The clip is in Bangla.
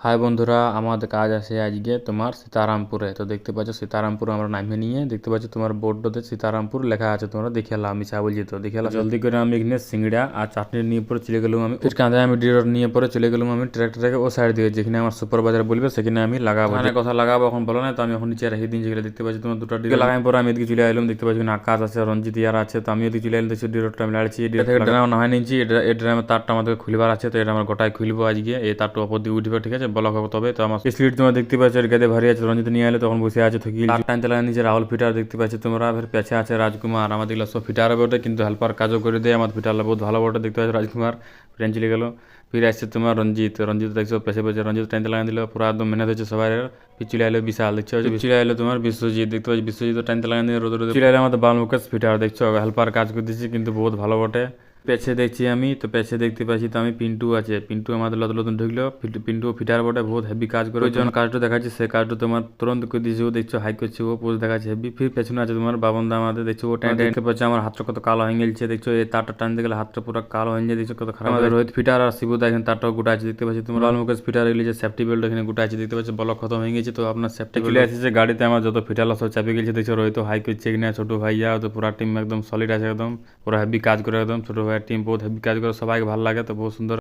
হাই বন্ধুরা, আমাদের কাজ আছে আজকে তোমার সীতারামপুরে। তো দেখতে পাচ্ছ সীতারামপুর আমরা নামিয়ে নিয়ে দেখতে পাচ্ছ তোমার বোর্ডটাতে সীতারামপুর লেখা আছে। তোমরা দেখে এলাম, আমি চা বলছি তো দেখে এলাম। জলদি করে আমি এখানে সিঙ্গড়া আর চাটনি নিয়ে পরে চলে গেলাম। আমি ফির কাঁধে আমি ডিরোর নিয়ে পরে চলে গেলাম আমি ট্র্যাক্টরটাকে ও সাইড দিয়ে, যেখানে আমার সুপারভাইজার বলবে সেখানে আমি লাগাবো। এখানে কথা লাগাবো এখন বলো না, তো আমি এখন নিচে রেখে দিন। যেগুলো দেখতে পাচ্ছি তোমার দুটো ডিরো লাগাই পরে আমি এদিকে চলে এলাম। দেখতে পাচ্ছি আকাশ আছে, রঞ্জিত ইয়ার আছে। তো আমি এদিকে চলে এলাম, দেখছি ডিরোটা আমি লাড়ছি। ডিরো থেকে ড্রাম না হয় নিচ্ছি। এই ড্রামের তারটা আমাদের খুলবার আছে, তো এটা আমার গোটাই খুলবো আজকে। এই তারটা ওপর দিয়ে উঠবে, ঠিক আছে, ব্লক হবে তবে। তো আমার স্পিড তোমরা দেখতে পাচ্ছ, এর গাদে ভারী আছে। রঞ্জিত নিয়ে এলে তখন বসে আছে থকি টানতে লাগা নিচে রাহুল ফিটার দেখতে পাচ্ছি তোমরা। ফের পেছে আছে রাজকুমার। আমাদের এগুলো সব ফিটার হবে ওটা, কিন্তু হেল্পার কাজও করে দেয়। আমার ফিটারলা বহুত ভালো বটে দেখতে পাচ্ছ। রাজকুমার ফ্রেন্ড চলে গেলো। ফিরে আসছে তোমার রঞ্জিত। রঞ্জিত দেখছো পেছে পেছে রঞ্জিত টানতে লাগা দিল, পুরো একদম মেহনত হচ্ছে সবাই। ফির চলে এলো বিশাল, দেখছো চলে এলো তোমার বিশ্বজিৎ। দেখতে পাচ্ছি বিশ্বজিৎ টানতে লাগা দিয়ে রোদ রোদ চলে এলো আমাদের বালমুকেশ ফিটার। দেখছো হেল্পার কাজ করে দিচ্ছে, কিন্তু বহুত ভালো বটে। পেছে দেখছি আমি, তো পেছে দেখতে পাচ্ছি তো আমি পিন্টু আছে। পিন্টু আমাদের নতুন নতুন ঢুকলো। পিন্টু ফিটার বটে, বহুত হেভি কাজ করে। ওই জন্য কাজটা দেখাচ্ছে, সে কাজটা তোমার তুরন্ত করে দিয়েছে। ও দেখছো হাই করছে, ও পোজ দেখাচ্ছে হেভি। ফির পেছনে আছে তোমার বাবনদা আমাদের। দেখছো ও টাইম দেখতে পাচ্ছে আমার হাতটা কত কালো হয়ে গেছে। দেখছো এই তারটা টানতে গেলে হাতটা পুরো কালো হয়ে যায়। দেখছো কত খারাপ। আমাদের রোহিত ফিটার আর শিবুদা এখানে তারটাও গোটা আছে দেখতে পাচ্ছি তোমার। মুকেশ ফিটার এগুলি যে সেফটি বেল্ট এখানে গোটা আছে দেখতে পাচ্ছি। ব্লক খতম হয়ে গেছে, তো আপনার সেফটি চলে আসছে গাড়িতে। আমার যত ফিটারলা সব চাপে গেছে। দেখছো রোহিত হাই করছে এখানে, ছোট ভাইয়া তো পুরা টিম একদম সলিড আছে, একদম পুরো হেভি কাজ করে। একদম ছোট ভাইয়ের টিম বহুত হেভি কাজ করে, সবাইকে ভালো লাগে। তো বহুত সুন্দর।